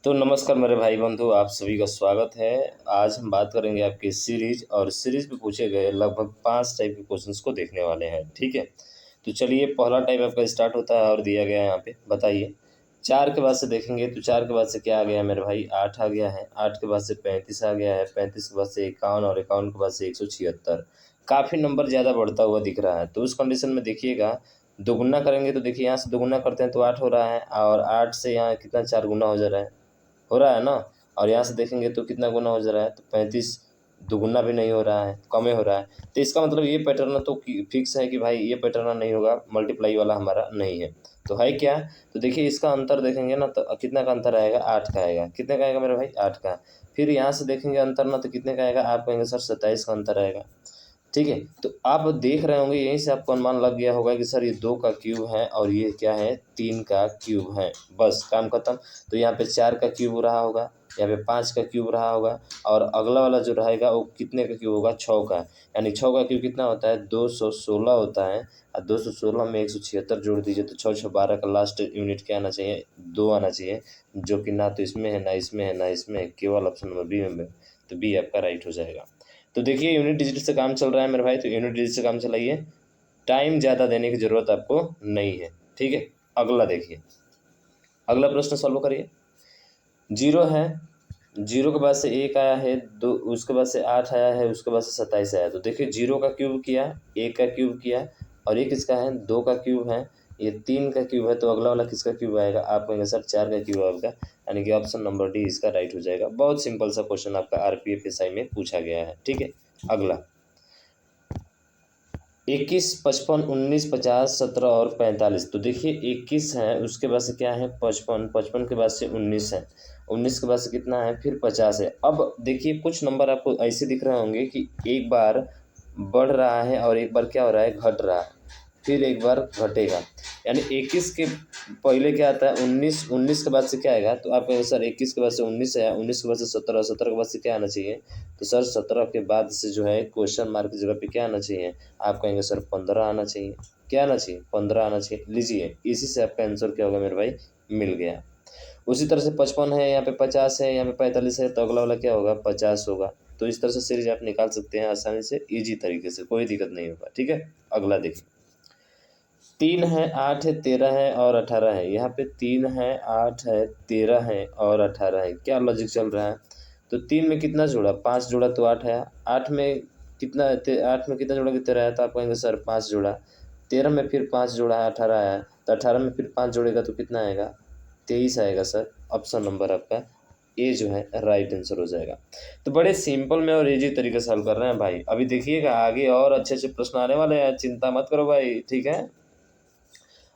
तो नमस्कार मेरे भाई बंधु, आप सभी का स्वागत है। आज हम बात करेंगे आपकी सीरीज और सीरीज में पूछे गए लगभग 5 टाइप के क्वेश्चंस को देखने वाले हैं। ठीक है, तो चलिए पहला टाइप आपका स्टार्ट होता है और दिया गया है यहाँ पे, बताइए। 4 के बाद से देखेंगे तो 4 के बाद से क्या आ गया मेरे भाई, 8 आ गया है। 8 के बाद से 35 आ गया है, 35 के बाद से 51 और 51 के बाद से 176। काफ़ी नंबर ज़्यादा बढ़ता हुआ दिख रहा है। तो उस कंडीशन में देखिएगा, दोगुना करेंगे तो देखिए यहाँ से दोगुना करते हैं तो 8 हो रहा है, और 8 से यहाँ कितना 4 गुना हो जा रहा है, हो रहा है ना। और यहाँ से देखेंगे तो कितना गुना हो जा रहा है, तो 35 दुगुना भी नहीं हो रहा है, कम ही हो रहा है। तो इसका मतलब ये पैटर्न तो फिक्स है कि भाई ये पैटर्न नहीं होगा, मल्टीप्लाई वाला हमारा नहीं है। तो है क्या, तो देखिए इसका अंतर देखेंगे ना तो कितना का अंतर आएगा, 8 का आएगा। कितने का आएगा मेरे भाई, 8 का। फिर यहाँ से देखेंगे अंतर ना तो कितने का आएगा, आप कहेंगे सर 27 का अंतर आएगा। ठीक है, तो आप देख रहे होंगे, यहीं से आपको अनुमान लग गया होगा कि सर ये 2 का क्यूब है और ये क्या है, 3 का क्यूब है। बस काम खत्म। तो यहाँ पे 4 का क्यूब रहा होगा, यहाँ पे 5 का क्यूब रहा होगा, और अगला वाला जो रहेगा वो कितने का क्यूब होगा, 6 का। यानी 6 का क्यूब कितना होता है, 216 होता है। और 216 में 176 जोड़ दीजिए तो 6 6 12 का लास्ट यूनिट क्या आना चाहिए, 2 आना चाहिए, जो कि ना तो इसमें है, ना इसमें है, ना इसमें है, केवल ऑप्शन नंबर बी में। तो बी आपका राइट हो जाएगा। तो देखिए यूनिट डिजिट से काम चल रहा है मेरे भाई, तो यूनिट डिजिट से काम चलाइए, टाइम ज़्यादा देने की ज़रूरत आपको नहीं है। ठीक है, अगला देखिए, अगला प्रश्न सॉल्व करिए। 0 है, 0 के बाद से 1 आया है, 2 उसके बाद से 8 आया है, उसके बाद से 27 आया। तो देखिए 0 का क्यूब किया, 1 का क्यूब किया, और ये किसका है, 2 का क्यूब है, ये 3 का क्यूब है। तो अगला वाला किसका क्यूब आएगा, आप कहेंगे सर 4 का क्यूब आएगा, यानी कि ऑप्शन नंबर डी इसका राइट हो जाएगा। बहुत सिंपल सा क्वेश्चन आपका आरपीएफ एसआई में पूछा गया है। ठीक है, अगला 21, 55, 19, 50, 17 और 45। तो देखिए 21 है, उसके बाद से क्या है 55, 55 के बाद से 19 है, 19 के बाद से कितना है फिर 50 है। अब देखिए कुछ नंबर आपको ऐसे दिख रहे होंगे कि एक बार बढ़ रहा है और एक बार क्या हो रहा है, घट रहा है, फिर एक बार घटेगा। यानी 21 के पहले क्या आता है 19, 19 के बाद से क्या आएगा, तो आप कहेंगे सर 21 के बाद से 19 है, 19 के बाद से 17, 17 के बाद से क्या आना चाहिए, तो सर 17 के बाद से जो है क्वेश्चन मार्क की जगह पे क्या आना चाहिए, आप कहेंगे सर 15 आना चाहिए। क्या आना चाहिए, 15 आना चाहिए। लीजिए इसी से आपका आंसर क्या होगा मेरे भाई, मिल गया। उसी तरह से 55 है, यहाँ पे 50 है, यहाँ पे 45 है, तो अगला वाला क्या होगा, 50 होगा। तो इस तरह से सीरीज आप निकाल सकते हैं आसानी से, ईजी तरीके से, कोई दिक्कत नहीं होगा। ठीक है, अगला देखिए। 3 है, 8 है, 13 है और 18 है। यहाँ पे 3 है, 8 है, 13 है और 18 है। क्या लॉजिक चल रहा है, तो 3 में कितना जोड़ा, 5 जोड़ा तो 8 है। 8 में कितना, 8 में कितना जोड़ा कि 13 है, तो आप कहेंगे सर 5 जोड़ा। 13 में फिर 5 जोड़ा है, 18 आया, तो 18 में फिर 5 जोड़ेगा तो कितना आएगा, 23 आएगा। सर ऑप्शन नंबर आपका ए जो है राइट आंसर हो जाएगा। तो बड़े सिंपल में और इजी तरीके से हल कर रहे हैं भाई। अभी देखिएगा आगे और अच्छे अच्छे प्रश्न आने वाले हैं, चिंता मत करो भाई। ठीक है,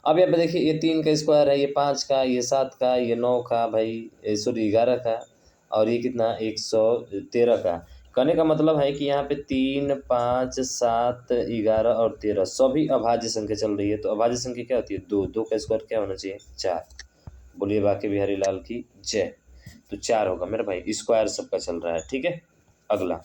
अब यहाँ पे देखिए ये 3 का स्क्वायर है, ये 5 का, ये 7 का, ये 9 का भाई, सॉरी 11 का, और ये कितना 113 का। कहने का मतलब है कि यहाँ पे 3, 5, 7, 11 और 13 सभी अभाज्य संख्या चल रही है। तो अभाज्य संख्या क्या होती है, 2, 2 का स्क्वायर क्या होना चाहिए, 4। बोलिए बाकी बिहारी लाल की जय। तो 4 होगा मेरे भाई, स्क्वायर सबका चल रहा है। ठीक है, अगला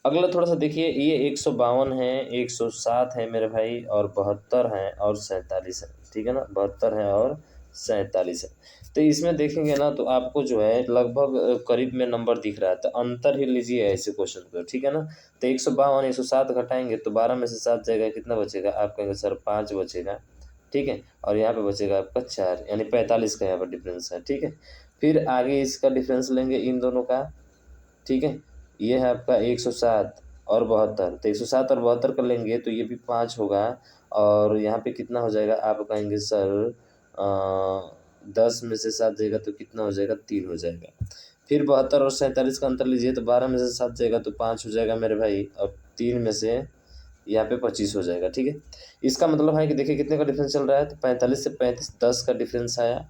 अगला थोड़ा सा देखिए, ये 152 है, 107 है मेरे भाई, और 72 है और 47 है। ठीक है ना, 72 है और 47 है। तो इसमें देखेंगे ना तो आपको जो है लगभग करीब में नंबर दिख रहा है, तो अंतर ही लीजिए ऐसे क्वेश्चन को। ठीक है ना, तो 152 107 घटाएंगे तो 12 में से 7 जाएगा, कितना बचेगा, आप कहेंगे सर 5 बचेगा। ठीक है, और यहाँ पे बचेगा आपका 4, यानी 45 का यहाँ पर डिफरेंस है। ठीक है, फिर आगे इसका डिफरेंस लेंगे इन दोनों का। ठीक है, ये है आपका 107 और 72, तो 107 और 72 कर लेंगे तो ये भी 5 होगा, और यहाँ पे कितना हो जाएगा, आप कहेंगे सर 10 में से 7 जाएगा तो कितना हो जाएगा, 3 हो जाएगा। फिर 72 और 47 का अंतर लीजिए, तो 12 में से 7 जाएगा तो 5 हो जाएगा मेरे भाई, और 3 में से यहाँ पे 25 हो जाएगा। ठीक है, इसका मतलब है कि देखिए कितने का डिफरेंस चल रहा है, तो 45 से 35 10 का डिफरेंस आया।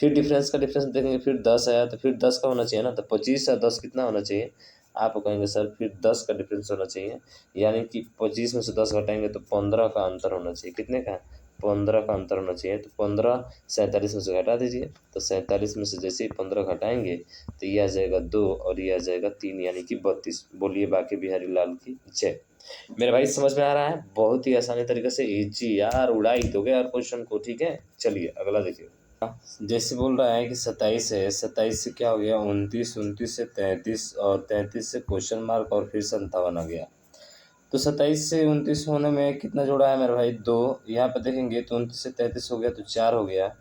फिर डिफरेंस का डिफरेंस देखेंगे, फिर 10 आया, तो फिर 10 का होना चाहिए ना, तो 25 या 10 कितना होना चाहिए, आप कहेंगे सर फिर 10 का डिफरेंस होना चाहिए। यानी कि 25 में से 10 घटाएंगे तो 15 का अंतर होना चाहिए। कितने का, 15 का अंतर होना चाहिए। तो 15 47 में से घटा दीजिए, तो 47 में से जैसे ही 15 घटाएंगे तो ये आ जाएगा 2 और ये आ जाएगा 3, यानी कि 32। बोलिए बाकी बिहारी लाल की जय। मेरे भाई समझ में आ रहा है, बहुत ही आसानी तरीके से, इजी यार, उड़ाई दोगे यार क्वेश्चन को। ठीक है, चलिए अगला देखिए। जैसे बोल रहा है कि 27 है, 27 से क्या हो गया 29, 29 से 33 और 33 से क्वेश्चन मार्क और फिर 57 आ गया। तो 27 से 29 होने में कितना जोड़ा है मेरे भाई 2। यहाँ पे देखेंगे तो 29 से 33 हो गया तो 4 हो गया।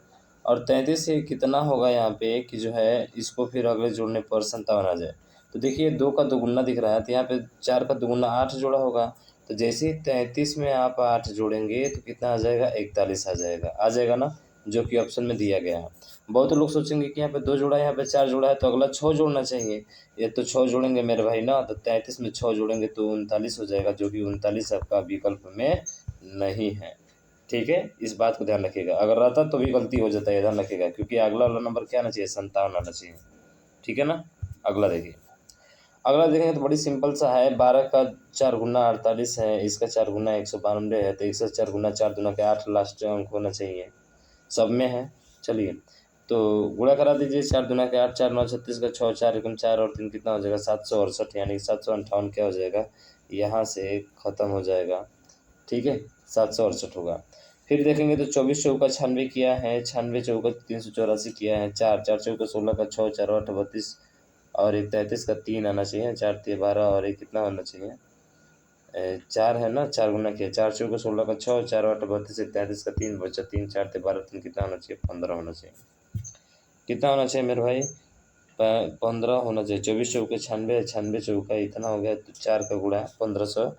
और 33 से कितना होगा यहाँ पे कि जो है इसको फिर अगले जोड़ने पर 57 आ जाए। तो देखिए 2 का दोगुना दिख रहा है तो यहाँ पे 4 का दोगुना 8 जोड़ा होगा। तो जैसे ही 33 में आप 8 जोड़ेंगे तो कितना आ जाएगा 41 आ जाएगा ना, जो कि ऑप्शन में दिया गया है। बहुत लोग सोचेंगे कि यहाँ पे 2 जोड़ा है, यहाँ पे 4 जोड़ा है तो अगला 6 जोड़ना चाहिए। ये तो 6 जोड़ेंगे मेरे भाई ना, तो 33 में 6 जोड़ेंगे तो 39 हो जाएगा, जो कि 39 आपका विकल्प में नहीं है। ठीक है, इस बात को ध्यान रखिएगा। अगर रहता तो भी गलती हो जाता है, ध्यान रखिएगा, क्योंकि अगला वाला नंबर क्या आना चाहिए 57 आना चाहिए। ठीक है ना। अगला देखिए, अगला देखेंगे तो बड़ी सिंपल सा है। 12 का 4 गुना 48 है, इसका 4 गुना 192 है, तो इसका 4 गुना 4 दूना के 8 लास्ट अंक होना चाहिए, सब में है। चलिए तो गुणा करा दीजिए, 4 दूना के 8, 4 9 36 का 6, 4 एकम 4 और 3 कितना हो जाएगा 768, यानी 758 क्या हो जाएगा यहाँ से ख़त्म हो जाएगा। ठीक है, 768 होगा। फिर देखेंगे तो 24 चौका 96 किया है, 96 चौका 384 किया है, 4 4 चौका 16 का 6, 4 8 32 और एक 33 का 3 आना चाहिए, 4 3 12 और एक कितना होना चाहिए 4 है ना, 4 गुना किया, 4 चौका 16 का 6, 4 8 32 एक 33 का 3 बचा 3 4 3 12 3 कितना होना चाहिए 15 होना चाहिए। कितना होना चाहिए मेरे भाई 15 होना चाहिए। 24 चौके 96, 96 चौका इतना हो गया तो 4 का गुणा 15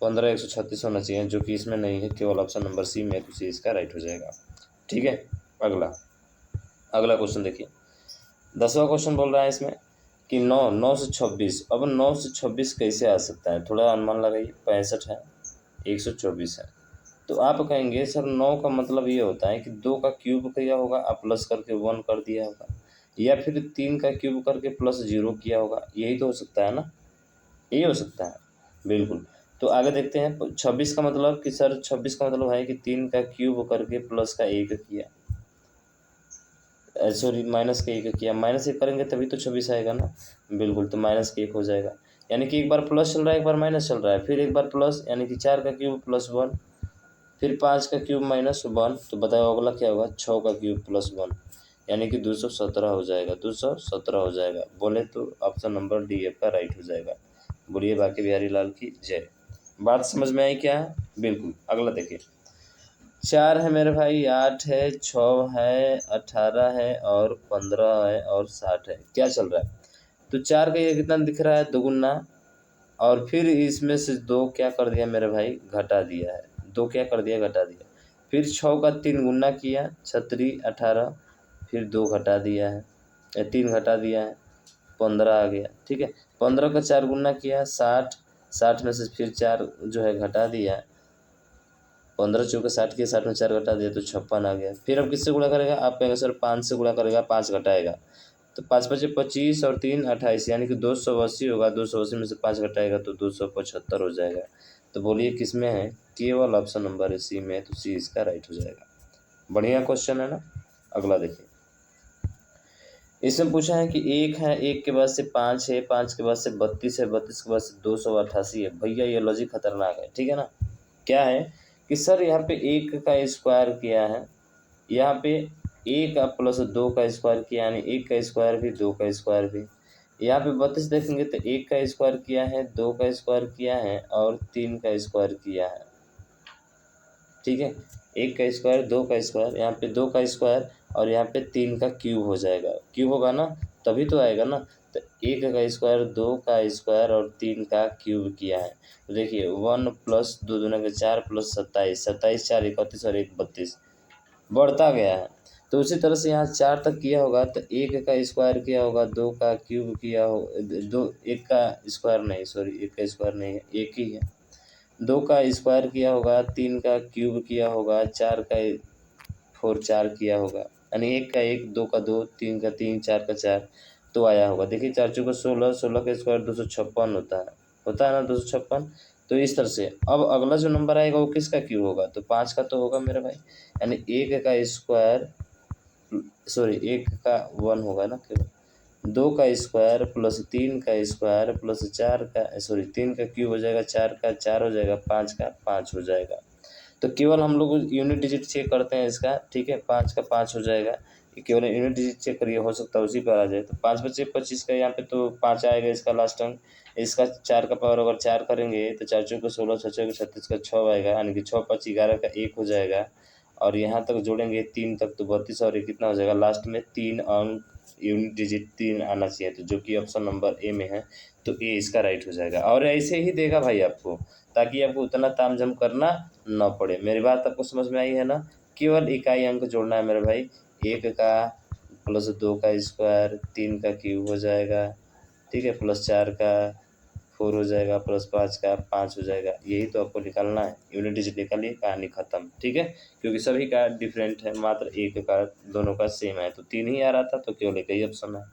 136 होना चाहिए, जो कि इसमें नहीं है, केवल ऑप्शन नंबर सी में, तो सी इसका राइट हो जाएगा। ठीक है, अगला अगला क्वेश्चन देखिए। 10वां क्वेश्चन बोल रहा है इसमें कि 9 से 26। अब 9 से 26 कैसे आ सकता है, थोड़ा अनुमान लगाइए। 65 है, 124 है, तो आप कहेंगे सर 9 का मतलब ये होता है कि 2 का क्यूब किया होगा आप प्लस करके 1 कर दिया होगा, या फिर 3 का क्यूब करके प्लस 0 किया होगा, यही तो हो सकता है ना, यही हो सकता है बिल्कुल। तो आगे देखते हैं 26 का मतलब कि सर 26 का मतलब है कि 3 का क्यूब करके प्लस का 1 किया, सॉरी माइनस का 1 किया, माइनस 1 करेंगे तभी तो 26 आएगा ना, बिल्कुल। तो माइनस का 1 हो जाएगा, यानी कि एक बार प्लस चल रहा है एक बार माइनस चल रहा है, फिर एक बार प्लस, यानी कि 4 का क्यूब प्लस 1, फिर 5 का क्यूब माइनस 1, तो बताओ अगला क्या होगा 6 का क्यूब प्लस 1, यानी कि 217 हो जाएगा, 217 हो जाएगा। बोले तो ऑप्शन नंबर डी आपका राइट हो जाएगा। बोलिए बाकी बिहारी लाल की जय। बात समझ में आई क्या है, बिल्कुल। अगला देखिए, 4 है मेरे भाई, 8 है, 6 है, 18 है और 15 है और 60 है, क्या चल रहा है। तो 4 का ये कितना दिख रहा है दोगुना, और फिर इसमें से 2 क्या कर दिया मेरे भाई घटा दिया है, 2 क्या कर दिया घटा दिया, फिर 6 का 3 गुना किया 36 18, फिर 2 घटा दिया है, 3 घटा दिया है 15 आ गया। ठीक है, 15 का 4 गुना किया 60, 60 में से फिर 4 जो है घटा दिया, 15 चौके 60 किया, 60 में 4 घटा दिया तो 56 आ गया। फिर अब किससे गुणा करेगा, आप कहेंगे सर 5 से गुणा करेगा, 5 घटाएगा, तो 5 पचे 25 और 3 28, यानी कि 280 होगा, 280 में से 5 घटाएगा तो 275 हो जाएगा। तो बोलिए किस में है, केवल ऑप्शन नंबर है सी में, तो सी इसका राइट हो जाएगा। बढ़िया क्वेश्चन है ना। अगला देखिए, इसमें पूछा है कि 1 है, 1 के बाद से 5 है, 5 के बाद से 32 है, 32 के बाद से 288 है। भैया ये लॉजिक खतरनाक है, ठीक है ना। क्या है कि सर यहाँ पे 1 का स्क्वायर किया है, यहाँ पे 1 प्लस 2 का स्क्वायर किया, यानी 1 का स्क्वायर भी 2 का स्क्वायर भी। यहाँ पे 32 देखेंगे तो 1 का स्क्वायर किया है, 2 का स्क्वायर किया है और 3 का स्क्वायर किया है। ठीक है, 1 का स्क्वायर 2 का स्क्वायर, यहाँ पे 2 का स्क्वायर और यहाँ पे 3 का क्यूब हो जाएगा, क्यूब होगा ना तभी तो आएगा ना। तो 1 का स्क्वायर 2 का स्क्वायर और 3 का क्यूब किया है, तो देखिए 1 प्लस 2 दूना के 4 प्लस 27, 27 4 31 और 1 32 बढ़ता गया है। तो उसी तरह से यहाँ 4 तक किया होगा तो 1 का स्क्वायर किया होगा, 2 का क्यूब किया हो, 1 का स्क्वायर नहीं, सॉरी 1 का स्क्वायर नहीं है, 1 ही है, 2 का स्क्वायर किया होगा, 3 का क्यूब किया होगा, 4 का 4 4 किया होगा, यानी 1 का 1, 2 का 2, 3 का 3, 4 का 4, तो आया होगा। देखिए 4 चौका 16, 16 का स्क्वायर 256 होता है ना 256। तो इस तरह से अब अगला जो नंबर आएगा वो किसका क्यूब होगा, तो 5 का तो होगा मेरे भाई, यानी 1 का स्क्वायर, सॉरी 1 का 1 होगा ना केवल, 2 का स्क्वायर प्लस 3 का स्क्वायर प्लस 4 का, सॉरी 3 का क्यूब हो जाएगा, 4 का 4 हो जाएगा, 5 का 5 हो जाएगा। तो केवल हम लोग यूनिट डिजिट चेक करते हैं इसका, ठीक है। 5 का 5 हो जाएगा, ये केवल यूनिट डिजिट चेक करिए, हो सकता है उसी पर आ जाए। तो 5 बचे 25 का, यहाँ पे तो 5 आएगा इसका लास्ट अंक। इसका 4 का पावर अगर 4 करेंगे तो 4 चौके 16, 6 चौके 36 का 6 आएगा, यानी कि 6 5 11 का 1 हो जाएगा। और यहाँ तक जोड़ेंगे 3 तक तो 32 और ये कितना हो जाएगा, लास्ट में 3 अंक यूनिट डिजिट 3 आना चाहिए, तो जो कि ऑप्शन नंबर ए में है, तो ए इसका राइट हो जाएगा। और ऐसे ही देगा भाई आपको, ताकि आपको उतना तामझाम करना न पड़े। मेरी बात आपको समझ में आई है ना? केवल इकाई अंक जोड़ना है मेरे भाई, 1 का प्लस 2 का स्क्वायर, 3 का क्यूब हो जाएगा, ठीक है, प्लस 4 का 4 हो जाएगा, प्लस 5 का 5 हो जाएगा। यही तो आपको निकालना है, यूनिट डिजिट निकालिए, कहानी खत्म, ठीक है। क्योंकि सभी का डिफरेंट है, मात्र एक का दोनों का सेम है, तो 3 ही आ रहा था, तो केवल एक ही ऑप्शन है।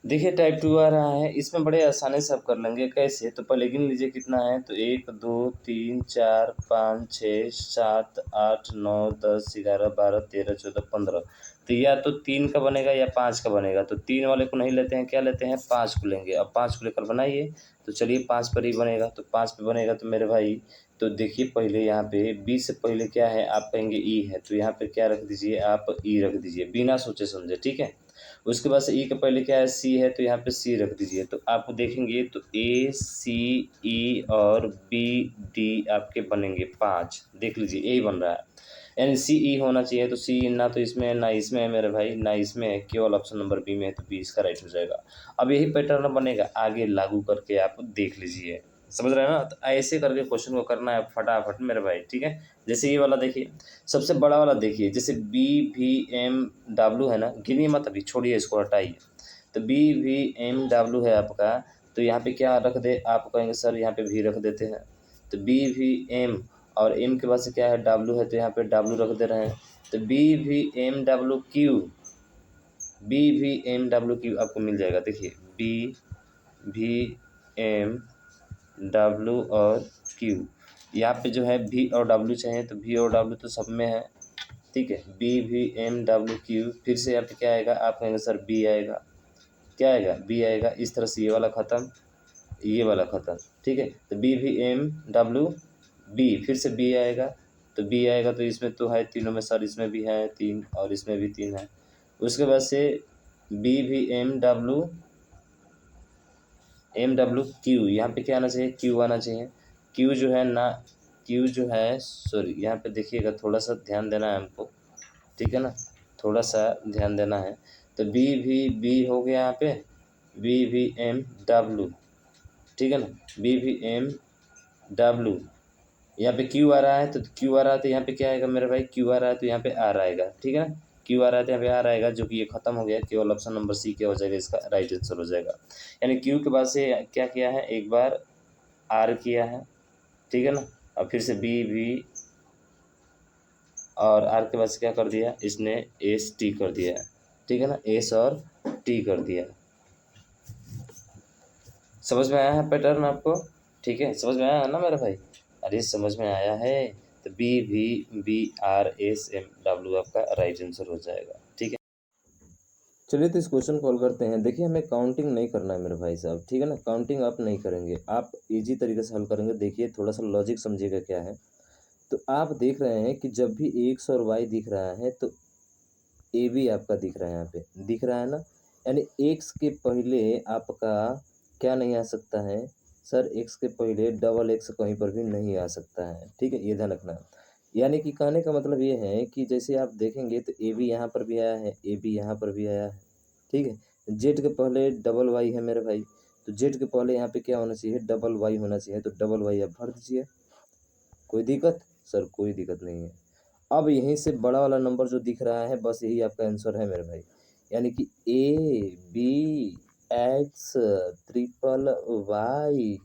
देखिए टाइप 2 आ रहा है, इसमें बड़े आसानी से आप कर लेंगे। कैसे? तो पहले गिन लीजिए कितना है, तो 1 2 3 4 5 6 7 8 9 10 11 12 13 14 15। तो या तो 3 का बनेगा या 5 का बनेगा, तो 3 वाले को नहीं लेते हैं, क्या लेते हैं, 5 को लेंगे। अब 5 को लेकर बनाइए, तो चलिए 5 पर ही बनेगा, तो 5 पे बनेगा तो मेरे भाई, तो देखिए पहले यहाँ पे बी से पहले क्या है, आप कहेंगे ई है, तो यहाँ पे क्या रख दीजिए, आप ई रख दीजिए, बिना सोचे समझे, ठीक है। उसके बाद से ई के पहले क्या है, सी है, तो यहाँ पे सी रख दीजिए। तो आप देखेंगे तो ए सी ई और बी डी आपके बनेंगे 5, देख लीजिए ए ही बन रहा है, यानी सी ई होना चाहिए। तो सी ना तो इसमें है ना इसमें है मेरे भाई, ना इसमें है, केवल ऑप्शन नंबर बी में है, तो बी इसका राइट हो जाएगा। अब यही पैटर्न बनेगा, आगे लागू करके आप देख लीजिए, समझ रहे हैं ना? तो ऐसे करके क्वेश्चन को करना है फटाफट मेरे भाई, ठीक है। जैसे ये वाला देखिए, सबसे बड़ा वाला देखिए, जैसे बी वी एम डब्ल्यू है ना, गिनिए मत अभी, छोड़िए इसको, हटाइए। तो बी वी एम डब्ल्यू है आपका, तो यहाँ पे क्या रख दे, आप कहेंगे सर यहाँ पे वी रख देते हैं। तो बी वी एम और एम के बाद से क्या है, डब्ल्यू है, तो यहाँ पे डब्ल्यू रख दे रहे हैं। तो B V M W Q, B V M W Q आपको मिल जाएगा। देखिए बी वी एम डब्ल्यू और क्यू, यहाँ पे जो है भी और डब्ल्यू चाहिए, तो भी और डब्ल्यू तो सब में है, ठीक है। B V M W Q, फिर से यहाँ पे क्या आएगा, आप कहेंगे सर बी आएगा, क्या आएगा, बी आएगा। इस तरह से ये वाला ख़त्म, ये वाला ख़त्म, ठीक है। तो B V M W B, फिर से बी आएगा, तो बी आएगा, तो इसमें तो है तीनों में सर, इसमें भी है 3 और इसमें भी 3 है। उसके बाद से B V M W Q, यहाँ पे क्या आना चाहिए, क्यू आना चाहिए। क्यू जो है ना, क्यू जो है, सॉरी यहाँ पे देखिएगा, थोड़ा सा ध्यान देना है हमको, ठीक है ना, थोड़ा सा ध्यान देना है। तो बी हो गया यहाँ पे, बी वी एम डब्ल्यू, ठीक है ना, बी वी एम डब्ल्यू, यहाँ पे क्यू आ रहा है, तो क्यू आ रहा है, तो यहाँ पे क्या आएगा मेरे भाई, क्यू आ रहा है, तो यहाँ पे आर आएगा, ठीक है ना। क्यू आ रहा है तो यहाँ पे आर आएगा, जो कि ये खत्म हो गया, केवल ऑप्शन नंबर सी क्या हो जाएगा, इसका राइट आंसर हो जाएगा। यानी क्यू के बाद से क्या किया है, एक बार आर किया है, ठीक है ना, और फिर से बी वी, और आर के बाद से क्या कर दिया इसने, एस टी कर दिया है, ठीक है ना, एस और टी कर दिया। समझ में आया है पैटर्न आपको? ठीक है, समझ में आया है ना मेरा भाई? अरे समझ में आया है, तो B V B R S M W आपका राइट आंसर हो जाएगा, ठीक है। चलिए तो इस क्वेश्चन को हल करते हैं। देखिए हमें काउंटिंग नहीं करना है मेरे भाई साहब, ठीक है ना, काउंटिंग आप नहीं करेंगे, आप इजी तरीके से हल करेंगे। देखिए थोड़ा सा लॉजिक समझिएगा क्या है। तो आप देख रहे हैं कि जब भी एक्स और वाई दिख रहा है, तो ए भी आपका दिख रहा है, यहाँ पे दिख रहा है ना, यानी एक्स के पहले आपका क्या नहीं आ सकता है सर, एक्स के पहले डबल एक्स कहीं पर भी नहीं आ सकता है, ठीक है, ये ध्यान रखना। यानी कि कहने का मतलब ये है कि जैसे आप देखेंगे तो ए भी यहाँ पर भी आया है, ए भी यहाँ पर भी आया है, ठीक है। जेड के पहले डबल वाई है मेरे भाई, तो जेड के पहले यहाँ पे क्या होना चाहिए, डबल वाई होना चाहिए, तो डबल वाई आप भर दीजिए। कोई दिक्कत? सर कोई दिक्कत नहीं है। अब यहीं से बड़ा वाला नंबर जो दिख रहा है, बस यही आपका आंसर है मेरे भाई, यानी कि A B X triple Y,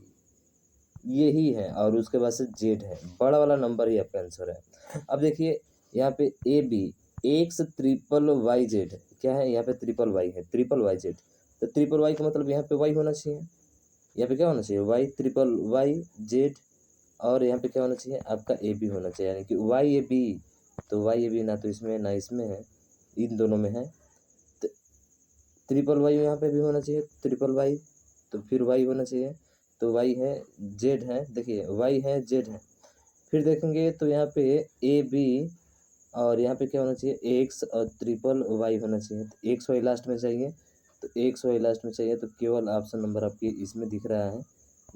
यही है, और उसके बाद से जेड है, बड़ा वाला नंबर ही आपका आंसर है। अब देखिए यहाँ पे A B X triple Y Z, क्या है यहाँ पे, ट्रिपल वाई है, ट्रिपल वाई जेड, तो ट्रिपल वाई का मतलब यहाँ पे वाई होना चाहिए, यहाँ पे क्या होना चाहिए, वाई, ट्रिपल वाई जेड, और यहाँ पे क्या होना चाहिए आपका ए बी होना चाहिए, यानी कि वाई ए बी। तो वाई ए बी ना तो इसमें ना इसमें है, इन दोनों में है। तो ट्रिपल वाई यहाँ पे भी होना चाहिए, ट्रिपल वाई, तो फिर वाई होना चाहिए, तो वाई है जेड है, देखिए वाई है जेड है, फिर देखेंगे तो यहाँ पे ए बी और यहाँ पे क्या होना चाहिए, एक्स और ट्रिपल वाई होना चाहिए। तो एक्स वाई लास्ट में चाहिए, तो एक्स वाई लास्ट में चाहिए, तो केवल ऑप्शन नंबर आपके इसमें दिख रहा है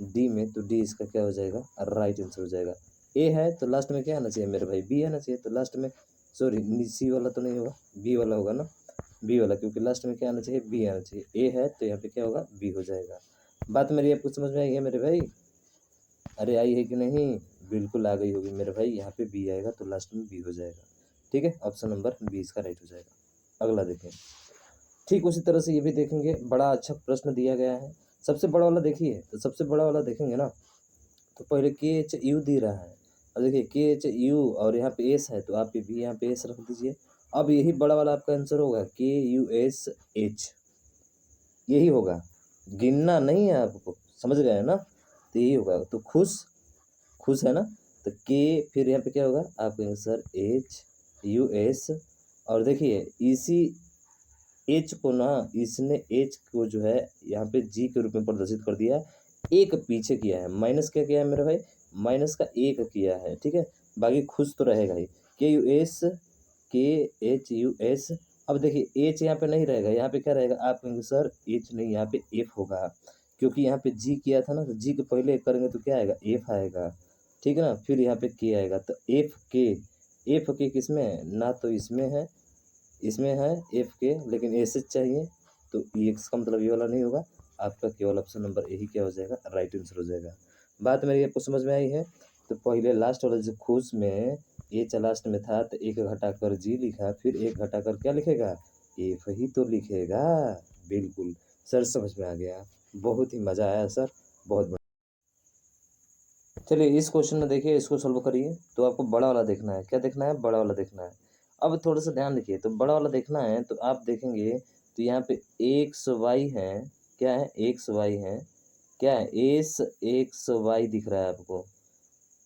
डी में, तो डी इसका क्या हो जाएगा, राइट आंसर हो जाएगा। ए है तो लास्ट में क्या आना चाहिए मेरे भाई, बी आना चाहिए, तो लास्ट में सॉरी सी वाला तो नहीं होगा, बी वाला होगा ना, बी वाला, क्योंकि लास्ट में क्या आना चाहिए, बी आना चाहिए। ए है तो यहाँ पे क्या होगा, बी हो जाएगा। बात मेरी आपको समझ में आई है मेरे भाई? अरे आई है कि नहीं? बिल्कुल आ गई होगी मेरे भाई। यहाँ पे बी आएगा तो लास्ट में बी हो जाएगा। ठीक है, ऑप्शन नंबर बी इसका राइट हो जाएगा। अगला देखें, ठीक उसी तरह से ये भी देखेंगे, बड़ा अच्छा प्रश्न दिया गया है। सबसे बड़ा वाला देखिए, तो सबसे बड़ा वाला देखेंगे ना, तो पहले के एच यू दे रहा है, अब देखिए के एच यू और यहाँ पे एस है, तो आप भी यहाँ पे एस रख दीजिए। अब यही बड़ा वाला आपका आंसर होगा के यू एस एच, यही होगा, गिनना नहीं है आपको, समझ गए ना, तो यही होगा। तो खुश, खुश है ना, तो के, फिर यहाँ पे क्या होगा आपका आंसर एच यू एस, और देखिए इसी एच को ना, इसने एच को जो है यहाँ पे जी के रूप में प्रदर्शित कर दिया है, एक पीछे किया है, माइनस क्या किया है मेरे भाई, माइनस का एक किया है। ठीक है, बाकी खुश तो रहेगा ही, के यू एस, के एच यू एस। अब देखिए एच यहाँ पे नहीं रहेगा, यहाँ पे क्या रहेगा, आप कहेंगे सर एच नहीं, यहाँ पे एफ होगा, क्योंकि यहाँ पे जी किया था ना, तो जी के पहले करेंगे तो क्या आएगा, एफ आएगा। ठीक है ना, फिर यहाँ पे के आएगा, तो एफ के, एफ के किसमें है ना, तो इसमें है, इसमें है एफ के, लेकिन एस एच चाहिए, तो ये इसका मतलब ये वाला नहीं होगा आपका, केवल ऑप्शन नंबर यही क्या हो जाएगा, राइट आंसर हो जाएगा। बात मेरी आपको समझ में आई है? तो पहले लास्ट वाला जो खुश में एच लास्ट में था, तो एक घटाकर जी लिखा, फिर एक घटाकर क्या लिखेगा, एफ ही तो लिखेगा। बिल्कुल सर, समझ में आ गया, बहुत ही मज़ा आया सर, बहुत बढ़िया। चलिए इस क्वेश्चन में देखिए, इसको सॉल्व करिए। तो आपको बड़ा वाला देखना है, क्या देखना है, बड़ा वाला देखना है। अब थोड़ा सा ध्यान रखिए, तो बड़ा वाला देखना है तो आप देखेंगे तो यहाँ पे एक्स वाई है, क्या है, एक्स वाई है, क्या है, एस एक्स वाई दिख रहा है आपको,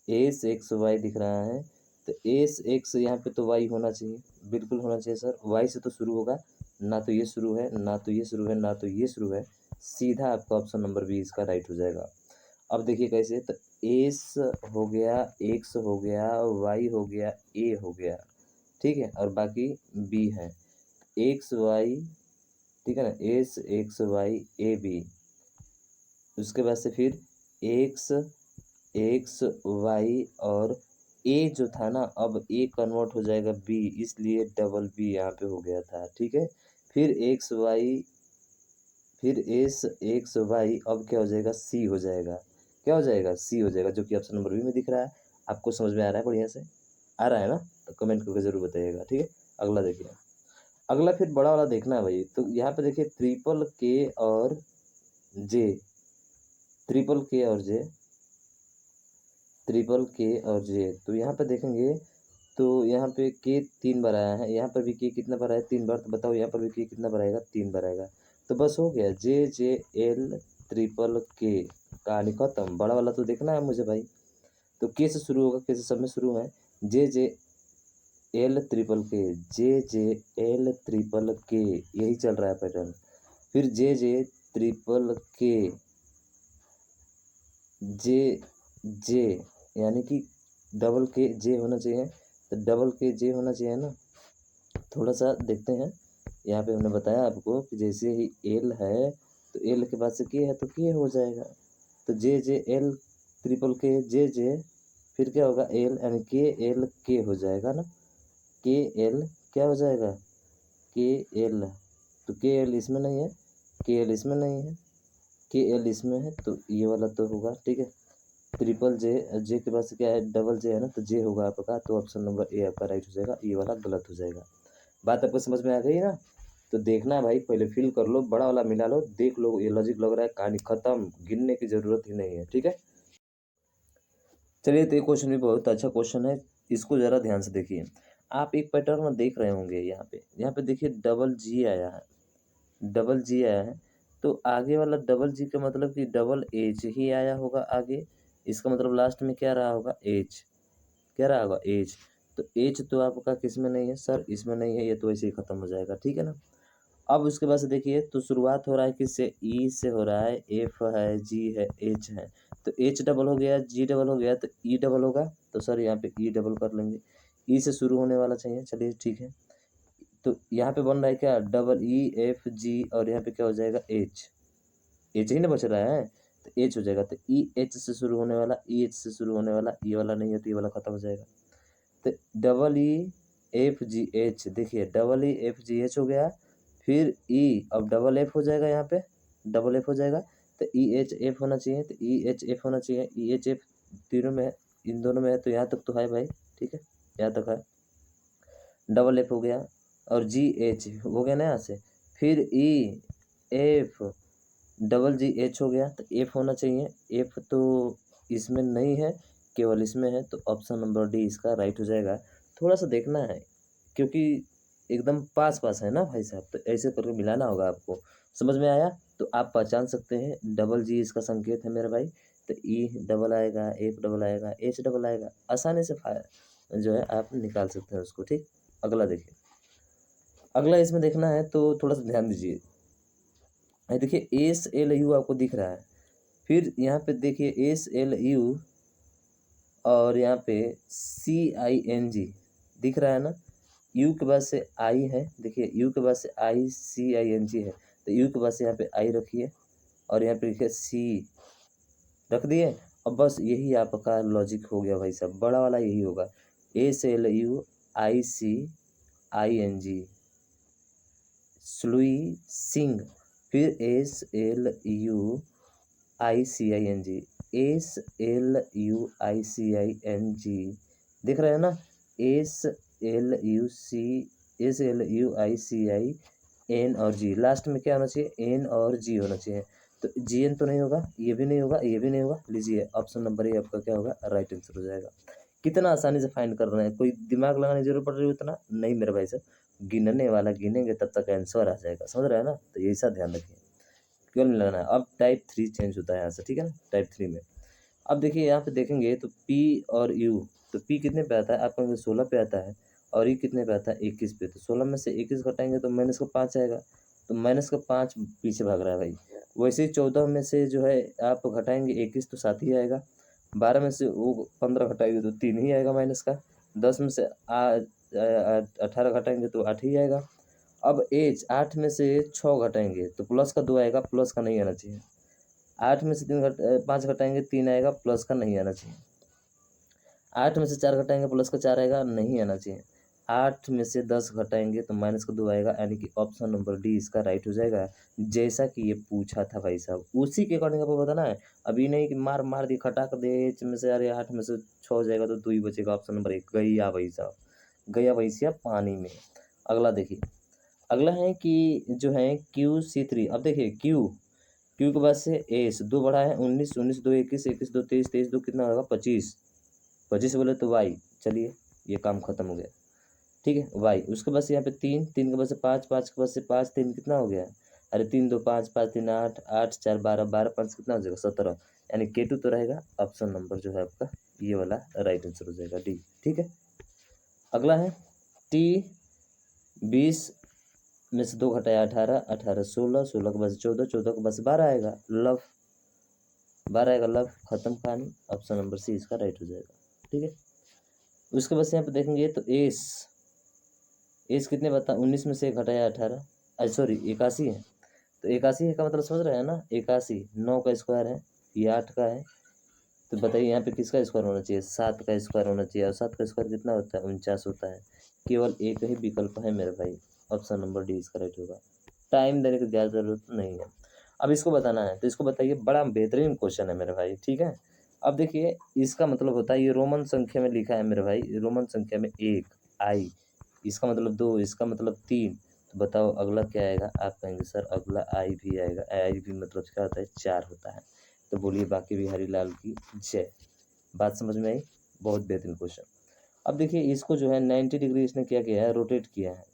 एस एक्स वाई दिख रहा है, तो एस एक्स यहाँ पे तो वाई होना चाहिए, बिल्कुल होना चाहिए सर, वाई से तो शुरू होगा, ना तो ये शुरू है, ना तो ये शुरू है, ना तो ये शुरू है, सीधा आपका ऑप्शन नंबर बी इसका राइट हो जाएगा। अब देखिए कैसे, तो एस हो गया, एक्स हो गया, वाई हो गया, ए हो गया, ठीक है, और बाकी बी है, एक्स वाई, ठीक है ना, S X Y A B, उसके बाद से फिर एक्स एक्स वाई और ए जो था ना, अब ए कन्वर्ट हो जाएगा बी, इसलिए डबल बी यहाँ पे हो गया था। ठीक है, फिर एक्स वाई, फिर एस एक्स वाई, अब क्या हो जाएगा, सी हो जाएगा, क्या हो जाएगा, सी हो जाएगा, जो कि ऑप्शन नंबर बी में दिख रहा है। आपको समझ में आ रहा है, बढ़िया से आ रहा है ना, तो कमेंट करके जरूर बताइएगा। ठीक है, अगला देखिए, अगला फिर बड़ा वाला देखना है भाई। तो यहाँ पे देखिए ट्रिपल के और जे, ट्रिपल के और जे, ट्रिपल के और जे, तो यहाँ पे देखेंगे तो यहाँ पे के 3 बार आया है, यहाँ पर भी के कितना बार आया, 3 बार, तो बताओ यहाँ पर भी के कितना बार आएगा, 3 बार आएगा। तो बस हो गया, जे जे एल ट्रिपल के, कहानी खत्म। बड़ा वाला तो देखना है मुझे भाई, तो के से शुरू होगा, के से सब में शुरू है, जे जे एल ट्रिपल के, जे जे एल ट्रिपल के, यही चल रहा है पैटर्न। फिर जे जे ट्रिपल के, जे जे, यानी कि डबल के जे होना चाहिए, तो डबल के जे होना चाहिए ना। थोड़ा सा देखते हैं, यहाँ पे हमने बताया आपको कि जैसे ही एल है तो एल के बाद से के है तो के हो जाएगा, तो जे जे एल ट्रिपल के, जे जे, फिर क्या होगा एल, यानी के एल के हो जाएगा ना, के एल क्या हो जाएगा, के एल, तो के एल इसमें नहीं है, के एल इसमें नहीं है, के एल इसमें है, तो ये वाला तो होगा। ठीक है, ट्रिपल जे, जे के पास क्या है, डबल जे है ना, तो जे होगा आपका, तो ऑप्शन नंबर ए आपका राइट हो जाएगा, ये वाला गलत हो जाएगा। बात आपको समझ में आ गई ना? तो देखना भाई, पहले फिल कर लो, बड़ा वाला मिला लो, देख लो, ये लॉजिक लग रहा है, कहानी खत्म, गिनने की जरूरत ही नहीं है। ठीक है, चलिए, तो ये क्वेश्चन भी बहुत अच्छा क्वेश्चन है, इसको जरा ध्यान से देखिए। आप एक पैटर्न देख रहे होंगे, यहाँ पे देखिए डबल जी आया है, डबल जी आया है, तो आगे वाला डबल जी का मतलब कि डबल एच ही आया होगा आगे, इसका मतलब लास्ट में क्या रहा होगा, एच, क्या रहा होगा, एच। तो एच तो आपका किस में नहीं है सर, इसमें नहीं है, ये तो ऐसे ही खत्म हो जाएगा। ठीक है ना, अब उसके बाद से देखिए तो शुरुआत हो रहा है किससे, ई से हो रहा है, एफ है, जी है, एच है, तो एच डबल हो गया, जी डबल हो गया, तो ई डबल होगा, तो सर यहाँ पे ई डबल कर लेंगे, ई से शुरू होने वाला चाहिए, चलिए ठीक है। तो यहाँ पे बन रहा है क्या, डबल ई एफ जी, और यहाँ पे क्या हो जाएगा, एच, एच ही ना बच रहा है, तो एच हो जाएगा, तो ई एच से शुरू होने वाला, ई एच से शुरू होने वाला, ये वाला नहीं है तो ये वाला खत्म हो जाएगा, तो double E F G H, देखिए double E F G H हो गया, फिर ई, अब डबल एफ हो जाएगा, यहाँ पे डबल एफ हो जाएगा, तो ई एच एफ होना चाहिए, तो ई एच एफ होना चाहिए, ई एच एफ तीनों में है, इन दोनों में है, तो यहाँ तक तो है भाई, ठीक है, यहाँ तक है, डबल एफ हो गया, और जी एच हो गया ना यहाँ से, फिर ई एफ डबल जी एच हो गया, तो एफ होना चाहिए, एफ तो इसमें नहीं है, केवल इसमें है, तो ऑप्शन नंबर डी इसका राइट हो जाएगा। थोड़ा सा देखना है क्योंकि एकदम पास पास है ना भाई साहब, तो ऐसे करके मिलाना होगा आपको, समझ में आया, तो आप पहचान सकते हैं डबल जी इसका संकेत है मेरे भाई, तो ई डबल आएगा, एफ डबल आएगा, एच डबल आएगा, आसानी से जो है आप निकाल सकते हैं उसको, ठीक। अगला देखिए, अगला इसमें देखना है तो थोड़ा सा ध्यान दीजिए, ये देखिए एस एल यू आपको दिख रहा है, फिर यहाँ पे देखिए एस एल यू, और यहाँ पे सी आई एन जी दिख रहा है ना, यू के बाद से आई है, देखिए यू के बाद से आई सी आई एन जी है, तो यू के बाद से यहाँ पे आई रखिए, और यहाँ पे लिखिए सी रख दिए, अब बस यही आपका लॉजिक हो गया भाई साहब, बड़ा वाला यही होगा, S L U I C I N G, sluicing, फिर S L U I C I N G, S L U I C I N G, दिख रहे हैं ना, S L U C, S L U I C I N और G, last में क्या होना चाहिए, एन और जी होना चाहिए, तो जी एन तो नहीं होगा, ये भी नहीं होगा, ये भी नहीं होगा, लीजिए ऑप्शन नंबर ए आपका क्या होगा, राइट आंसर हो जाएगा। कितना आसानी से फाइंड कर रहे हैं, कोई दिमाग लगाने की जरूरत पड़ रही है उतना नहीं मेरे भाई साहब, गिनने वाला गिनेंगे तब तक आंसर आ जाएगा, समझ रहे हैं ना, तो ये ऐसा ध्यान रखिए, क्यों नहीं लगाना है। अब टाइप 3 चेंज होता है यहाँ से, ठीक है ना, टाइप 3 में अब देखिए यहाँ पे देखेंगे तो पी और यू, तो पी कितने पे आता है, आपका 16 पे आता है, और यू कितने पे आता है, 21 पे, तो 16 में से 21 घटाएंगे तो माइनस का 5 आएगा, तो माइनस का 5 पीछे भाग रहा है भाई, वैसे ही 14 में से जो है आप घटाएंगे 21 तो 7 ही आएगा, 12 में से वो 15 घटाएंगे तो 3 ही आएगा माइनस का, 10 में से 18 घटाएंगे तो 8 ही आएगा, अब एज 8 में से 6 घटाएंगे तो प्लस का 2 आएगा, प्लस का नहीं आना चाहिए, 8 में से 5 घटाएंगे 3 आएगा, प्लस का नहीं आना चाहिए, 8 में से 4 घटाएंगे प्लस का 4 आएगा, नहीं आना चाहिए, 8 में से 10 घटाएंगे तो माइनस का 2 आएगा, यानी कि ऑप्शन नंबर डी इसका राइट हो जाएगा, जैसा कि ये पूछा था भाई साहब, उसी के अकॉर्डिंग आपको बताना है, अभी नहीं कि मार मार दी खटाक दे, एच में से अरे 8 में से 6 हो जाएगा तो 2 ही बचेगा, ऑप्शन नंबर 1 गैया भाई साहब, गया भैंसिया पानी में। अगला देखिए, अगला है कि जो है QC3, अब देखिए क्यू के बाद से एस, 2 बढ़ा है 19, 19 2 21, 21 2 23, 23 2 कितना होगा 25, 25 बोले तो वाई, चलिए ये काम खत्म हो गया, ठीक है, वाई, उसके बाद से यहाँ पे 3, 3 के बाद से 5, 5 के बाद से 5, 3 कितना हो गया, अरे 3 2 5, 5 3 8, 8 4 12, 12 5 कितना हो जाएगा 17, यानी K2 तो रहेगा, ऑप्शन नंबर जो है आपका ये वाला राइट आंसर हो जाएगा डी, ठीक है। अगला है T20 में से 2 घटाया 18, 18 16, 16 के बाद से 14, 14 के बाद से 12 आएगा, लव 12 आएगा, लव, खत्म कहानी, ऑप्शन नंबर सी इसका राइट हो जाएगा, ठीक है। उसके बाद से यहाँ पे देखेंगे तो एस, एस कितने बता, 19 में से 1 घटाया 18, अच्छा सॉरी 81 है, तो 81 है का मतलब समझ रहे हैं ना, 81 9 का स्क्वायर है, ये 8 का है, तो बताइए यहाँ पे किसका स्क्वायर होना चाहिए, 7 का स्क्वायर होना चाहिए, और 7 का स्क्वायर कितना होता है 49 होता है, केवल एक ही विकल्प है मेरे भाई, ऑप्शन नंबर डी इसका राइट होगा, टाइम देने की ज़्यादा जरूरत नहीं है। अब इसको बताना है तो इसको बताइए, बड़ा बेहतरीन क्वेश्चन है मेरे भाई, ठीक है। अब देखिए इसका मतलब होता है, ये रोमन संख्या में लिखा है मेरे भाई, रोमन संख्या में 1 आई, इसका मतलब 2, इसका मतलब 3, तो बताओ अगला क्या आएगा, आप कहेंगे सर अगला आई भी आएगा, आई भी मतलब क्या होता है 4 होता है, तो बोलिए बाकी बिहारी लाल की जय, बात समझ में आई, बहुत बेहतरीन क्वेश्चन। अब देखिए इसको जो है 90 डिग्री इसने क्या किया है, रोटेट किया है,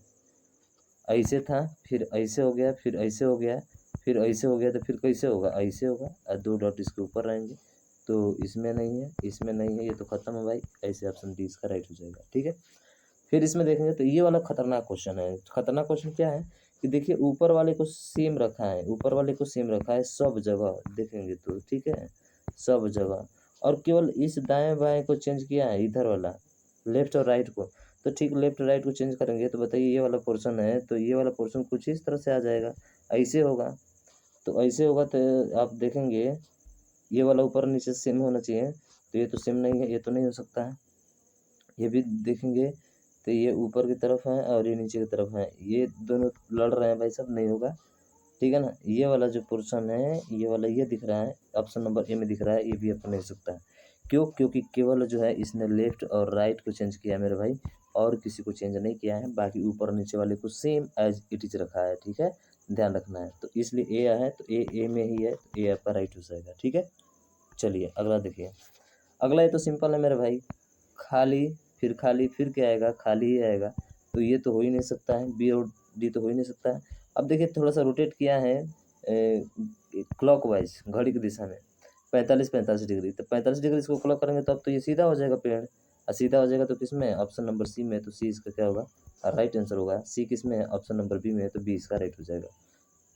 ऐसे था फिर ऐसे हो गया, फिर ऐसे हो गया, फिर ऐसे हो गया, तो फिर कैसे होगा, ऐसे होगा, और 2 डॉट इसके ऊपर रहेंगे, तो इसमें नहीं है, इसमें नहीं है, ये तो खत्म है भाई, ऐसे ऑप्शन डी इसका राइट हो जाएगा, ठीक है। फिर इसमें देखेंगे तो ये वाला खतरनाक क्वेश्चन है, खतरनाक क्वेश्चन क्या है कि देखिए ऊपर वाले को सेम रखा है, ऊपर वाले को सेम रखा है सब जगह देखेंगे तो, ठीक है, सब जगह। और केवल इस दाएं बाएं को चेंज किया है, इधर वाला लेफ्ट और राइट को। तो ठीक लेफ्ट राइट को चेंज करेंगे तो बताइए ये वाला पोर्शन है तो ये वाला पोर्शन कुछ इस तरह से आ जाएगा, ऐसे होगा। तो ऐसे होगा तो आप देखेंगे ये वाला ऊपर नीचे सेम होना चाहिए, तो ये तो सेम नहीं है, ये तो नहीं हो सकता है। ये भी देखेंगे तो ये ऊपर की तरफ है और ये नीचे की तरफ है, ये दोनों लड़ रहे हैं भाई साहब, नहीं होगा, ठीक है ना। ये वाला जो पोर्शन है ये वाला ये दिख रहा है, ऑप्शन नंबर ए में दिख रहा है, ये भी अपन नहीं सकता है। क्यों? क्योंकि केवल जो है इसने लेफ्ट और राइट को चेंज किया है मेरे भाई, और किसी को चेंज नहीं किया है, बाकी ऊपर नीचे वाले को सेम एज इट इज रखा है, ठीक है, ध्यान रखना है। तो इसलिए ए है तो ए में ही है, तो ए आपका राइट हो जाएगा, ठीक है। चलिए अगला देखिए, अगला ये तो सिंपल है मेरे भाई, खाली फिर खाली फिर क्या आएगा, खाली ही आएगा। तो ये तो हो ही नहीं सकता है, बी और डी तो हो ही नहीं सकता है। अब देखिए थोड़ा सा रोटेट किया है क्लॉकवाइज घड़ी की दिशा में 45 डिग्री, तो 45 डिग्री इसको क्लॉक करेंगे तो अब तो ये सीधा हो जाएगा पेड़, और सीधा हो जाएगा तो किस में, ऑप्शन नंबर सी में, तो सी इसका क्या होगा, राइट आंसर होगा। सी किस में है, ऑप्शन नंबर बी में है, तो बी इसका राइट हो जाएगा,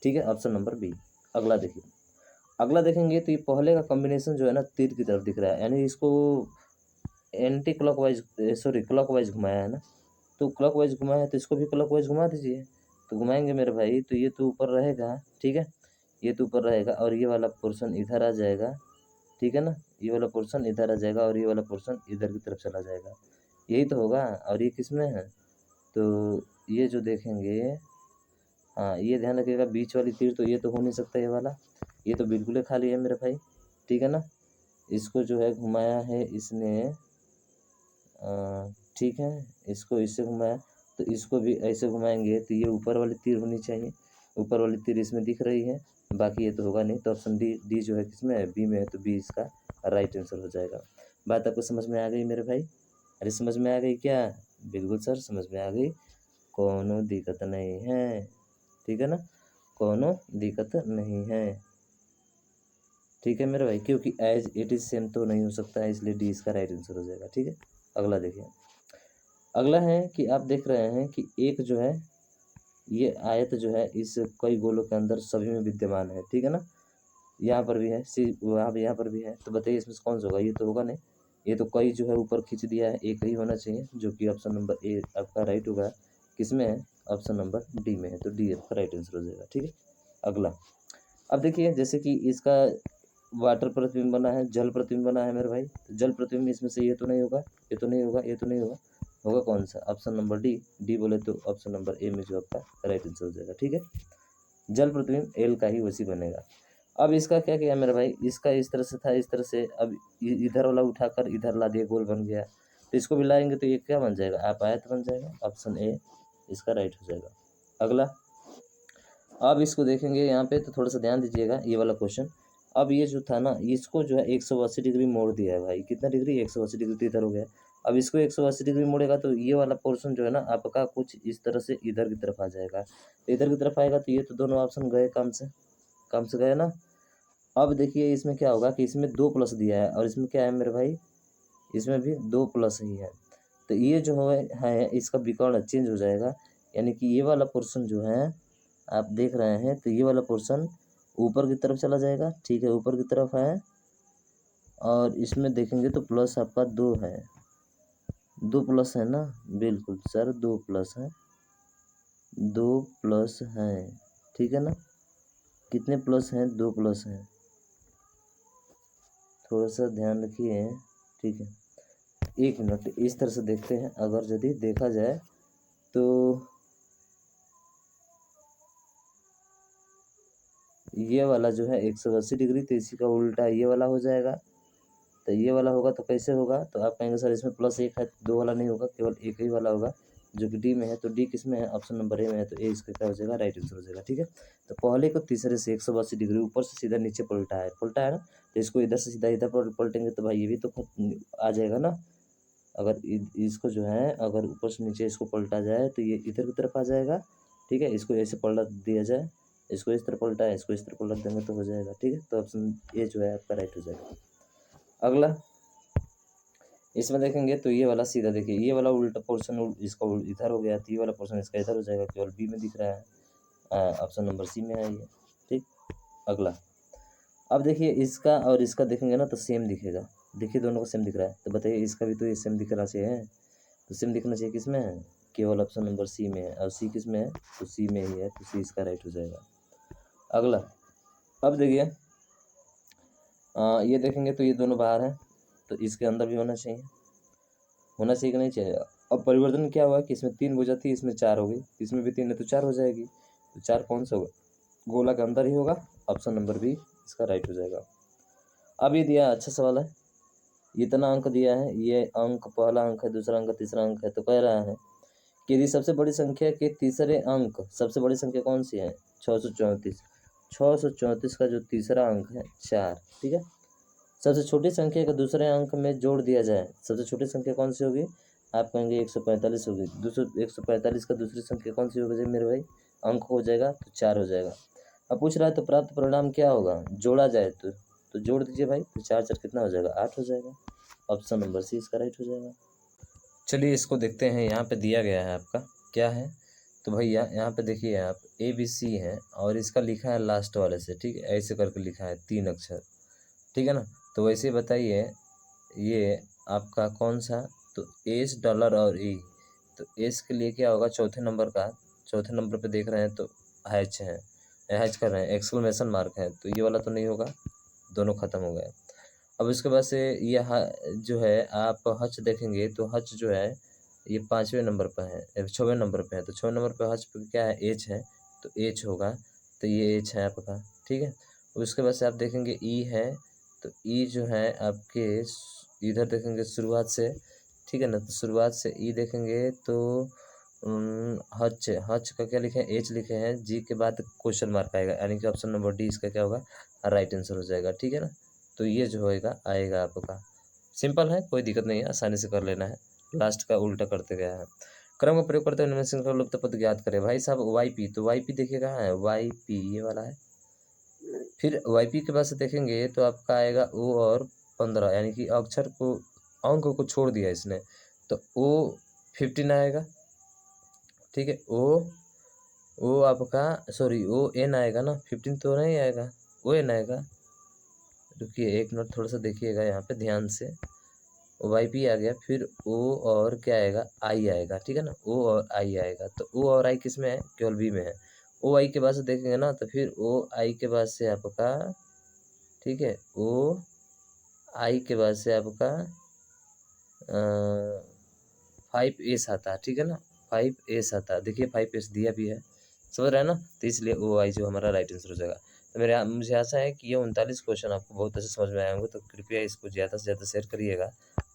ठीक है, ऑप्शन नंबर बी। अगला देखिए, अगला देखेंगे तो ये पहले का कॉम्बिनेशन जो है ना तीर की तरफ दिख रहा है, यानी इसको एंटी क्लॉकवाइज सॉरी क्लॉकवाइज घुमाया है ना, तो क्लॉकवाइज घुमाया है तो इसको भी क्लॉकवाइज घुमा दीजिए। तो घुमाएंगे मेरे भाई तो ये तो ऊपर रहेगा, ठीक है, ये तो ऊपर रहेगा और ये वाला पोर्शन इधर आ जाएगा, ठीक है ना, ये वाला पोर्शन इधर आ जाएगा और ये वाला पोर्शन इधर की तरफ चला जाएगा, यही तो होगा। और ये किस में है, तो ये जो देखेंगे, हाँ ये ध्यान रखिएगा, बीच वाली तीर तो ये तो हो नहीं सकता, ये वाला ये तो बिल्कुल ही खाली है मेरे भाई, ठीक है ना। इसको जो है घुमाया है इसने, ठीक है, इसको इससे घुमाया, तो इसको भी ऐसे घुमाएंगे तो ये ऊपर वाली तीर होनी चाहिए, ऊपर वाली तीर इसमें दिख रही है, बाकी ये तो होगा नहीं, तो ऑप्शन डी, डी जो है किसमें है, बी में है, तो बी इसका राइट आंसर हो जाएगा। बात आपको समझ में आ गई मेरे भाई? अरे समझ में आ गई क्या? बिल्कुल सर समझ में आ गई, कोनो दिक्कत नहीं है, ठीक है ना, कोनो दिक्कत नहीं है, ठीक है मेरे भाई, क्योंकि एज इट इज सेम तो नहीं हो सकता है, इसलिए डी इसका राइट आंसर हो जाएगा, ठीक है। अगला देखिए, अगला है कि आप देख रहे हैं कि एक जो है ये आयत जो है इस कई गोलों के अंदर सभी में विद्यमान है, ठीक है ना, यहाँ पर भी है, सी वहाँ भी, यहाँ पर भी है, तो बताइए इसमें से कौन सा होगा, ये तो होगा नहीं, ये तो कई जो है ऊपर खींच दिया है, एक ही होना चाहिए, जो कि ऑप्शन नंबर ए आपका राइट होगा, किसमें है, ऑप्शन नंबर डी में है, तो डी आपका राइट आंसर हो जाएगा, ठीक है। अगला, अब देखिए जैसे कि इसका वाटर प्रतिबिंब बना है, जल प्रतिबिंब बना है मेरे भाई, तो जल प्रतिबिंब इसमें से ये तो नहीं होगा, ये तो नहीं होगा, ये तो नहीं होगा, होगा कौन सा, ऑप्शन नंबर डी, डी बोले तो ऑप्शन नंबर ए में जो आपका राइट आंसर हो जाएगा, ठीक है। जल प्रतिबिंब एल का ही वैसी बनेगा। अब इसका क्या किया मेरे भाई, इसका इस तरह से था, इस तरह से, अब इधर वाला उठाकर इधर ला दिया, गोल बन गया, तो इसको भी लाएंगे तो ये क्या बन जाएगा, आप आयत बन जाएगा, ऑप्शन ए इसका राइट हो जाएगा। अगला, अब इसको देखेंगे यहाँ पे तो थोड़ा सा ध्यान दीजिएगा, ये वाला क्वेश्चन, अब ये जो था ना इसको जो है 180 डिग्री मोड़ दिया है भाई, कितना डिग्री, 180 डिग्री तो इधर हो गया। अब इसको 180 डिग्री मोड़ेगा तो ये वाला पोर्शन जो है ना आपका कुछ इस तरह से इधर की तरफ आ जाएगा, तो इधर की तरफ आएगा तो ये तो दोनों ऑप्शन गए काम से गए ना। अब देखिए इसमें क्या होगा कि इसमें 2 प्लस दिया है और इसमें क्या है मेरे भाई, इसमें भी 2 प्लस ही है, तो ये जो है इसका विकर्ण चेंज हो जाएगा, यानी कि ये वाला पोर्शन जो है आप देख रहे हैं तो ये वाला पोर्शन ऊपर की तरफ चला जाएगा, ठीक है, ऊपर की तरफ है, और इसमें देखेंगे तो प्लस आपका 2 है, 2 प्लस है ना, बिल्कुल सर 2 प्लस है, 2 प्लस है, ठीक है ना, कितने प्लस हैं, 2 प्लस हैं, थोड़ा सा ध्यान रखिए, ठीक है। एक मिनट इस तरह से देखते हैं, अगर यदि देखा जाए तो ये वाला जो है 180 डिग्री, तो इसी का उल्टा ये वाला हो जाएगा, तो ये वाला होगा तो कैसे होगा, तो आप कहेंगे सर इसमें प्लस 1 है, 2 वाला नहीं होगा, केवल एक ही वाला होगा, जो कि डी में है, तो डी किस में है, ऑप्शन नंबर ए में है, तो ए इसका क्या हो जाएगा, राइट आंसर हो जाएगा, ठीक है। तो पहले को तीसरे से 180 डिग्री ऊपर से सीधा नीचे पलटा है ना, तो इसको इधर से सीधा इधर पर पलटेंगे तो भाई ये भी तो आ जाएगा ना, अगर इसको जो है अगर ऊपर से नीचे इसको पलटा जाए तो ये इधर की तरफ आ जाएगा, ठीक है, इसको ऐसे पलट दिया जाए, इसको इस तरफ पलटा है, इसको इस तरफ पलट देंगे तो हो जाएगा, ठीक है, तो ऑप्शन ए जो है आपका राइट हो जाएगा। अगला, इसमें देखेंगे तो ये वाला सीधा देखिए, ये वाला उल्टा पोर्शन इसका इधर हो गया, तो ये वाला पोर्शन इसका इधर हो जाएगा, केवल बी में दिख रहा है, ऑप्शन नंबर सी में है ये। ठीक, अगला। अब देखिए इसका और इसका देखेंगे ना तो सेम दिखेगा। देखिए दोनों को सेम दिख रहा है, तो बताइए इसका भी तो ये सेम दिखना चाहिए। तो सेम दिखना चाहिए किस में है, केवल ऑप्शन नंबर सी में है। और सी किस में है, तो सी में ही है, तो सी इसका राइट हो जाएगा। अगला। अब देखिए ये देखेंगे तो ये दोनों बाहर हैं, तो इसके अंदर भी होना चाहिए कि नहीं चाहिए। अब परिवर्तन क्या हुआ कि इसमें 3 भुजा थी, इसमें 4 हो गई, इसमें भी 3 है तो 4 हो जाएगी। तो 4 कौन सा होगा, गोला के अंदर ही होगा। ऑप्शन नंबर बी इसका राइट हो जाएगा। अब ये दिया, अच्छा सवाल है। इतना अंक दिया है, ये अंक पहला अंक है, दूसरा अंक, तीसरा अंक है। तो कह रहा है कि यदि सबसे बड़ी संख्या के तीसरे अंक, सबसे बड़ी संख्या कौन सी है, 634। 634 का जो तीसरा अंक है 4, ठीक है। सबसे छोटी संख्या का दूसरे अंक में जोड़ दिया जाए, सबसे छोटी संख्या कौन सी होगी, आप कहेंगे 145 होगी। 145 का दूसरी संख्या कौन सी होगी मेरे भाई, अंक हो जाएगा तो 4 हो जाएगा। अब पूछ रहा है तो प्राप्त परिणाम क्या होगा, जोड़ा जाए तो जोड़ दीजिए भाई, तो 4 4 कितना हो जाएगा, 8 हो जाएगा। ऑप्शन नंबर सी इसका राइट हो जाएगा। चलिए इसको देखते हैं, यहाँ पे दिया गया है आपका क्या है। तो भैया यहाँ पे देखिए आप ABC है और इसका लिखा है लास्ट वाले से, ठीक है, ऐसे करके लिखा है 3 अक्षर, ठीक है ना। तो वैसे बताइए ये आपका कौन सा, तो एस डॉलर और ई। तो एस के लिए क्या होगा, चौथे नंबर का, चौथे नंबर पे देख रहे हैं तो हैच है, हैच कर रहे हैं, एक्सक्लेमेशन मार्क है, तो ये वाला तो नहीं होगा, दोनों खत्म हो गए। अब इसके बाद से यह जो है आप हच देखेंगे तो हच जो है ये 5वें नंबर पर है, 6वें नंबर पे है। तो 6वें नंबर पे हच पे क्या है, एच है, तो एच होगा, तो ये एच है आपका, ठीक है। उसके बाद से आप देखेंगे ई है, तो ई जो है आपके इधर देखेंगे शुरुआत से, ठीक है ना। तो शुरुआत से ई देखेंगे तो हच, हच का क्या लिखे हैं, एच लिखे हैं, जी के बाद क्वेश्चन मार्क आएगा, यानी कि ऑप्शन नंबर डी इसका क्या होगा, राइट आंसर हो जाएगा, ठीक है ना। तो ये जो होएगा आएगा आपका, सिंपल है, कोई दिक्कत नहीं है, आसानी से कर लेना है। लास्ट का उल्टा करते गया है। क्रम का प्रयोग करते हुए निम्न श्रृंखला लुप्त पद ज्ञात करें। भाई साहब YP, तो YP देखिए कहाँ है, YP ये वाला है। फिर YP के पास देखेंगे तो आपका आएगा O और 15, यानी कि अक्षर को, अंक को छोड़ दिया इसने, तो O 15 आएगा, ठीक है। O आपका सॉरी ON आएगा ना, 15 तो नहीं आएगा, ON आएगा। रुकिए एक मिनट, थोड़ा सा देखिएगा यहाँ पे ध्यान से। YP आ गया, फिर O और क्या आएगा, I आएगा, ठीक है ना, O और I आएगा। तो O और I किस में है, केवल B में है। OI के बाद से देखेंगे ना तो फिर OI के बाद से आपका, ठीक है, OI के बाद से आपका 5S आता है, ठीक है ना, 5S आता है। देखिए 5S दिया भी है, समझ रहे हैं ना, तो इसलिए OI जो हमारा राइट आंसर हो जाएगा। तो मुझे आशा है कि ये 39 क्वेश्चन आपको बहुत अच्छे समझ में आए होंगे। तो कृपया इसको ज़्यादा से ज़्यादा शेयर करिएगा,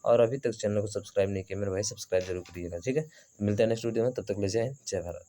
और अभी तक चैनल को सब्सक्राइब नहीं किया मेरे भाई, सब्सक्राइब जरूर करिएगा, ठीक है। तो मिलते हैं नेक्स्ट वीडियो में, तब तक ले, जय हिंद, जय भारत।